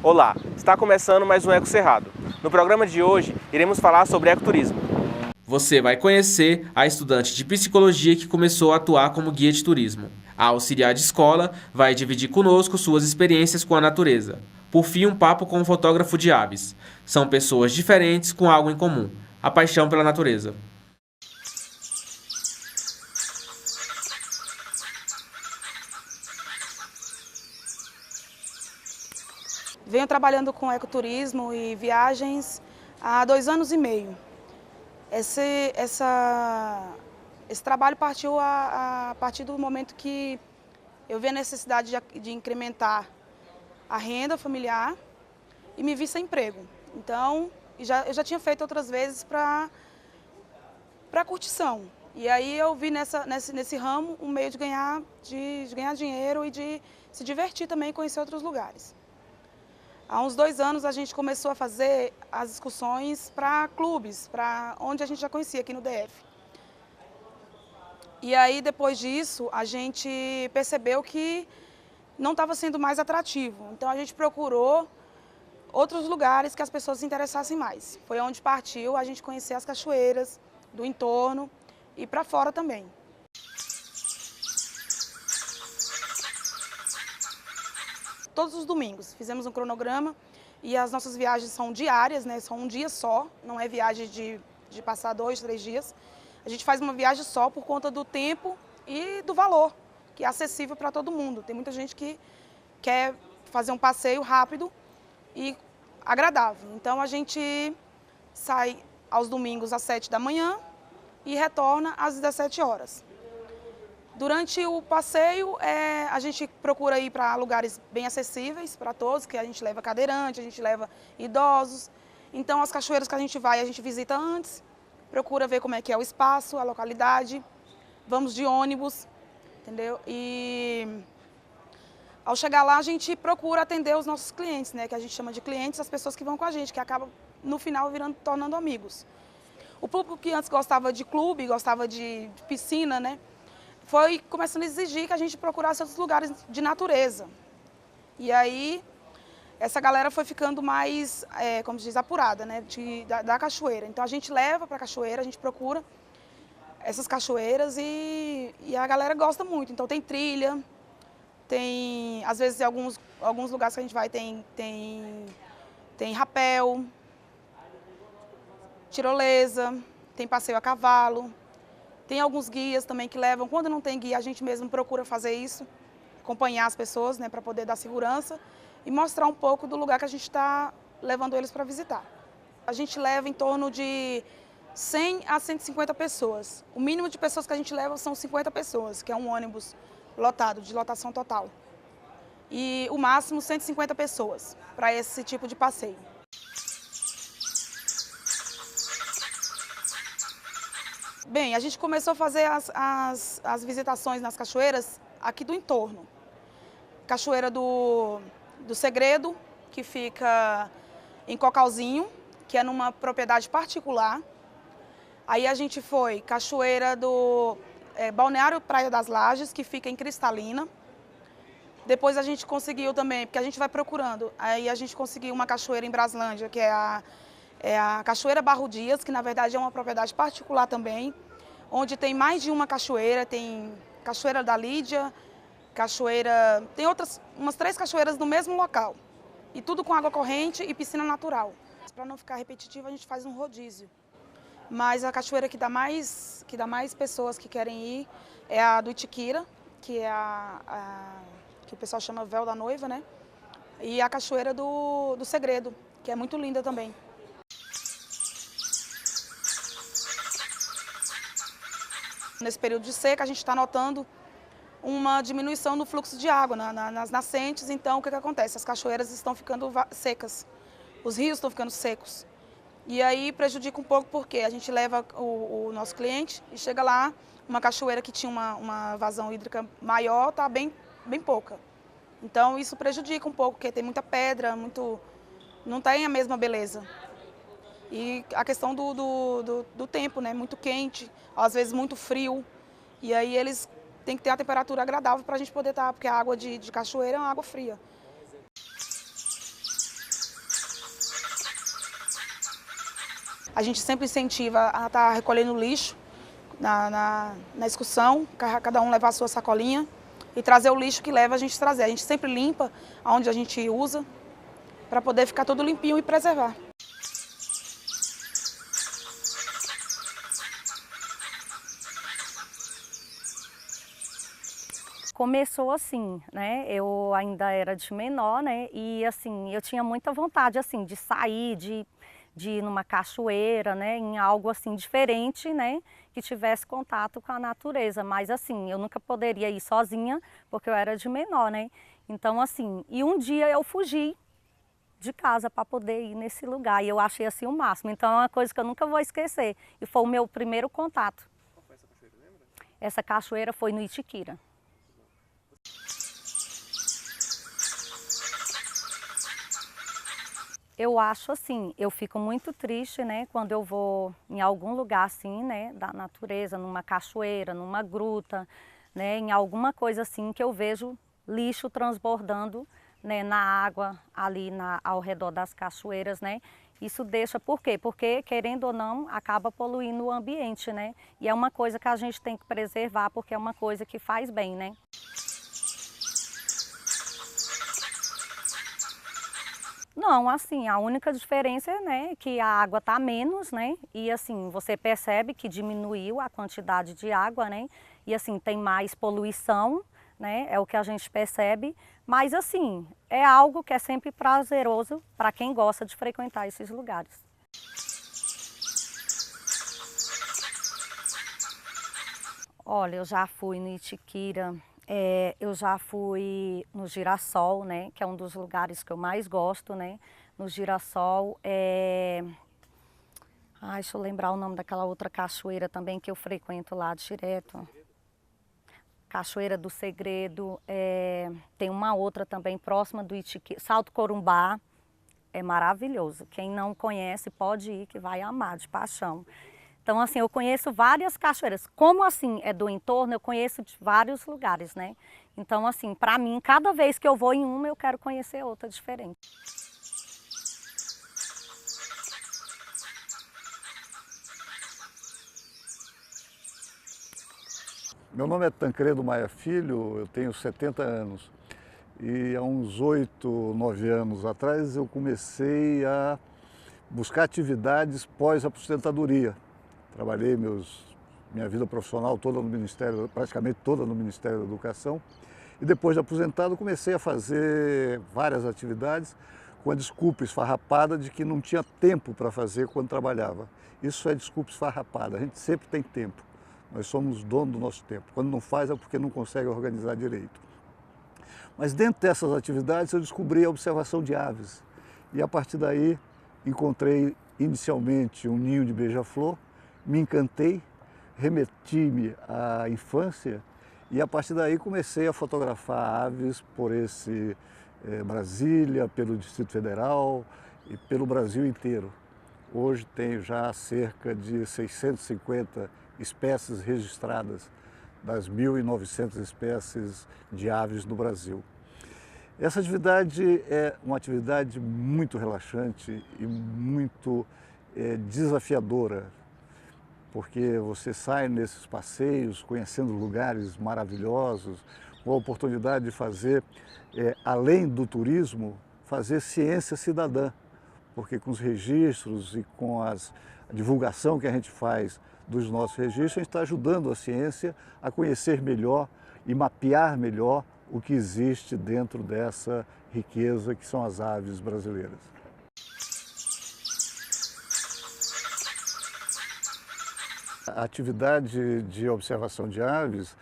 Olá, está começando mais um Eco Cerrado. No programa de hoje, iremos falar sobre ecoturismo. Você vai conhecer a estudante de psicologia que começou a atuar como guia de turismo. A auxiliar de escola vai dividir conosco suas experiências com a natureza. Por fim, um papo com um fotógrafo de aves. São pessoas diferentes com algo em comum: a paixão pela natureza. Venho trabalhando com ecoturismo e viagens há 2 anos e meio. Esse trabalho partiu a partir do momento que eu vi a necessidade de incrementar a renda familiar e me vi sem emprego. Então, eu já tinha feito outras vezes para curtição. E aí eu vi nesse ramo um meio de ganhar dinheiro e de se divertir também e conhecer outros lugares. Há uns 2 anos a gente começou a fazer as excursões para clubes, para onde a gente já conhecia aqui no DF. E aí depois disso a gente percebeu que não estava sendo mais atrativo. Então a gente procurou outros lugares que as pessoas se interessassem mais. Foi onde partiu a gente conhecer as cachoeiras do entorno e para fora também. Todos os domingos fizemos um cronograma e as nossas viagens são diárias, né? São um dia só, não é viagem de passar 2, 3 dias. A gente faz uma viagem só por conta do tempo e do valor, que é acessível para todo mundo. Tem muita gente que quer fazer um passeio rápido e agradável. Então a gente sai aos domingos às 7 da manhã e retorna às 17 horas. Durante o passeio, a gente procura ir para lugares bem acessíveis para todos, que a gente leva cadeirante, a gente leva idosos. Então, as cachoeiras que a gente vai, a gente visita antes, procura ver como é que é o espaço, a localidade. Vamos de ônibus, entendeu? E ao chegar lá, a gente procura atender os nossos clientes, né? Que a gente chama de clientes, as pessoas que vão com a gente, que acabam, no final, tornando amigos. O público que antes gostava de clube, gostava de piscina, né? Foi começando a exigir que a gente procurasse outros lugares de natureza. E aí, essa galera foi ficando mais, como se diz, apurada, né, da cachoeira. Então, a gente leva para a cachoeira, a gente procura essas cachoeiras e a galera gosta muito. Então, tem trilha, tem, às vezes, alguns lugares que a gente vai, tem rapel, tirolesa, tem passeio a cavalo. Tem alguns guias também que levam. Quando não tem guia, a gente mesmo procura fazer isso, acompanhar as pessoas, né, para poder dar segurança e mostrar um pouco do lugar que a gente está levando eles para visitar. A gente leva em torno de 100 a 150 pessoas. O mínimo de pessoas que a gente leva são 50 pessoas, que é um ônibus lotado, de lotação total. E o máximo 150 pessoas para esse tipo de passeio. Bem, a gente começou a fazer as visitações nas cachoeiras aqui do entorno. Cachoeira do Segredo, que fica em Cocalzinho, que é numa propriedade particular. Aí a gente foi cachoeira do Balneário Praia das Lajes, que fica em Cristalina. Depois a gente conseguiu também, porque a gente vai procurando, aí a gente conseguiu uma cachoeira em Braslândia, que é a Cachoeira Barro Dias, que na verdade é uma propriedade particular também, onde tem mais de uma cachoeira, tem Cachoeira da Lídia, tem umas 3 cachoeiras no mesmo local. E tudo com água corrente e piscina natural. Para não ficar repetitivo, a gente faz um rodízio. Mas a cachoeira que dá mais pessoas que querem ir é a do Itiquira, que é que o pessoal chama Véu da Noiva, né? E a Cachoeira do Segredo, que é muito linda também. Nesse período de seca, a gente está notando uma diminuição no fluxo de água nas nascentes. Então, o que acontece? As cachoeiras estão ficando secas, os rios estão ficando secos. E aí prejudica um pouco porque a gente leva o nosso cliente e chega lá, uma cachoeira que tinha uma vazão hídrica maior, está bem pouca. Então, isso prejudica um pouco, porque tem muita pedra, não tem a mesma beleza. E a questão do tempo, né? Muito quente, às vezes muito frio. E aí eles têm que ter a temperatura agradável para a gente poder estar, porque a água de cachoeira é uma água fria. A gente sempre incentiva a estar recolhendo lixo na excursão, cada um levar a sua sacolinha e trazer o lixo que leva a gente trazer. A gente sempre limpa onde a gente usa para poder ficar tudo limpinho e preservar. Começou assim, né? Eu ainda era de menor, né? E assim, eu tinha muita vontade assim de sair, de ir numa cachoeira, né? Em algo assim diferente, né? Que tivesse contato com a natureza. Mas assim, eu nunca poderia ir sozinha, porque eu era de menor, né? Então assim, e um dia eu fugi de casa para poder ir nesse lugar. E eu achei assim o máximo. Então é uma coisa que eu nunca vou esquecer. E foi o meu primeiro contato. Qual foi essa cachoeira, lembra? Essa cachoeira foi no Itiquira. Eu acho assim, eu fico muito triste, né, quando eu vou em algum lugar assim, né, da natureza, numa cachoeira, numa gruta, né, em alguma coisa assim que eu vejo lixo transbordando, né, na água ali ao redor das cachoeiras, né. Isso deixa, por quê? Porque, querendo ou não, acaba poluindo o ambiente, né, e é uma coisa que a gente tem que preservar porque é uma coisa que faz bem, né. Não, assim, a única diferença é, né, que a água está menos, né, e assim, você percebe que diminuiu a quantidade de água, né, e assim, tem mais poluição, né, é o que a gente percebe, mas assim, é algo que é sempre prazeroso para quem gosta de frequentar esses lugares. Olha, eu já fui no Itiquira. Eu já fui no Girassol, né, que é um dos lugares que eu mais gosto, né, no Girassol. Deixa eu lembrar o nome daquela outra cachoeira também que eu frequento lá direto. Cachoeira do Segredo, tem uma outra também próxima do Itiquira, Salto Corumbá, é maravilhoso. Quem não conhece pode ir que vai amar de paixão. Então, assim, eu conheço várias cachoeiras. Como, assim, é do entorno, eu conheço de vários lugares, né? Então, assim, para mim, cada vez que eu vou em uma, eu quero conhecer outra diferente. Meu nome é Tancredo Maia Filho, eu tenho 70 anos. E há uns 8, 9 anos atrás, eu comecei a buscar atividades pós-aposentadoria. Trabalhei minha vida profissional toda no Ministério, praticamente toda no Ministério da Educação. E depois de aposentado, comecei a fazer várias atividades com a desculpa esfarrapada de que não tinha tempo para fazer quando trabalhava. Isso é desculpa esfarrapada, a gente sempre tem tempo. Nós somos donos do nosso tempo. Quando não faz é porque não consegue organizar direito. Mas dentro dessas atividades eu descobri a observação de aves. E a partir daí encontrei inicialmente um ninho de beija-flor, me encantei, remeti-me à infância e a partir daí comecei a fotografar aves por Brasília, pelo Distrito Federal e pelo Brasil inteiro. Hoje tenho já cerca de 650 espécies registradas das 1.900 espécies de aves no Brasil. Essa atividade é uma atividade muito relaxante e muito desafiadora, porque você sai nesses passeios, conhecendo lugares maravilhosos, com a oportunidade de fazer, além do turismo, fazer ciência cidadã, porque com os registros e com a divulgação que a gente faz dos nossos registros, a gente está ajudando a ciência a conhecer melhor e mapear melhor o que existe dentro dessa riqueza que são as aves brasileiras. A atividade de observação de aves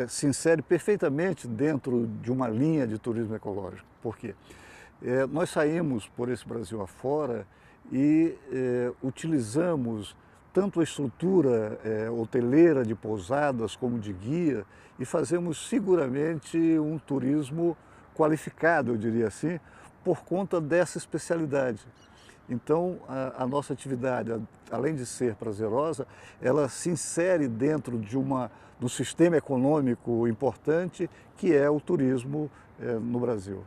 se insere perfeitamente dentro de uma linha de turismo ecológico. Por quê? Nós saímos por esse Brasil afora e utilizamos tanto a estrutura hoteleira de pousadas como de guia e fazemos seguramente um turismo qualificado, eu diria assim, por conta dessa especialidade. Então, a nossa atividade, além de ser prazerosa, ela se insere dentro de um sistema econômico importante que é o turismo no Brasil.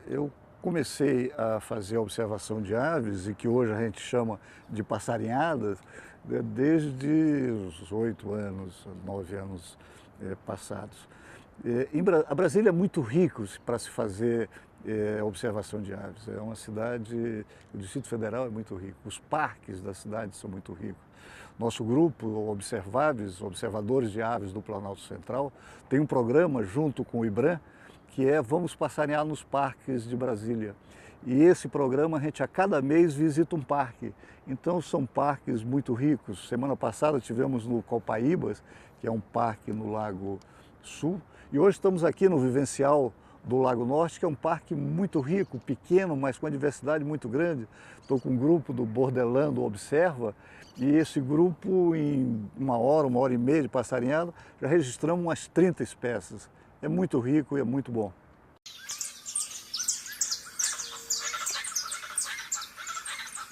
Eu comecei a fazer observação de aves, e que hoje a gente chama de passarinhadas, desde os 8 anos, 9 anos passados. A Brasília é muito rico para se fazer observação de aves. É uma cidade, o Distrito Federal é muito rico, os parques da cidade são muito ricos. Nosso grupo, Observáveis, Observadores de Aves do Planalto Central, tem um programa junto com o IBRAM, que é Vamos Passarinhar nos Parques de Brasília. E esse programa, a gente a cada mês visita um parque. Então são parques muito ricos. Semana passada tivemos no Copaíbas, que é um parque no Lago Sul. E hoje estamos aqui no Vivencial do Lago Norte, que é um parque muito rico, pequeno, mas com uma diversidade muito grande. Estou com um grupo do Bordelando Observa, e esse grupo, em 1 hora e meia de passarinhada, já registramos umas 30 espécies. É muito rico e é muito bom.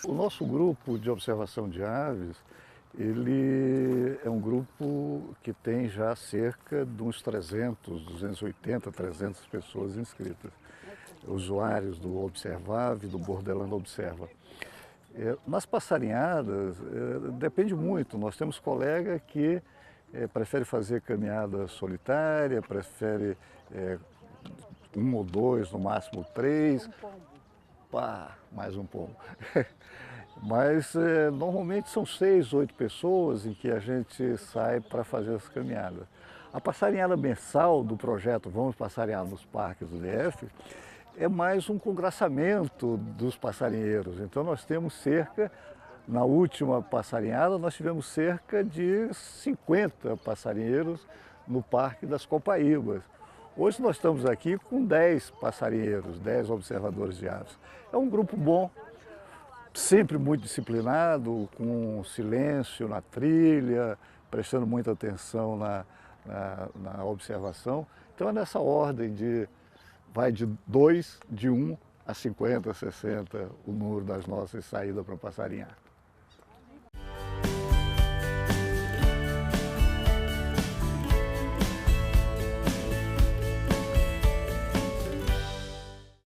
O nosso grupo de observação de aves, ele é um grupo que tem já cerca de uns 280, 300 pessoas inscritas. Usuários do Observave, do Bordelando Observa. Nas passarinhadas, depende muito. Nós temos colega que prefere fazer caminhada solitária, prefere 1 ou 2, no máximo 3. Pá, mais um pombo. Mas normalmente são 6, 8 pessoas em que a gente sai para fazer as caminhadas. A passarinhada mensal do projeto Vamos Passarinhar nos Parques do DF é mais um congraçamento dos passarinheiros. Então nós temos na última passarinhada, nós tivemos cerca de 50 passarinheiros no Parque das Copaíbas. Hoje nós estamos aqui com 10 passarinheiros, 10 observadores de aves. É um grupo bom, sempre muito disciplinado, com silêncio na trilha, prestando muita atenção na observação. Então é nessa ordem vai de 1 a 50, 60 o número das nossas saídas para passarinhar.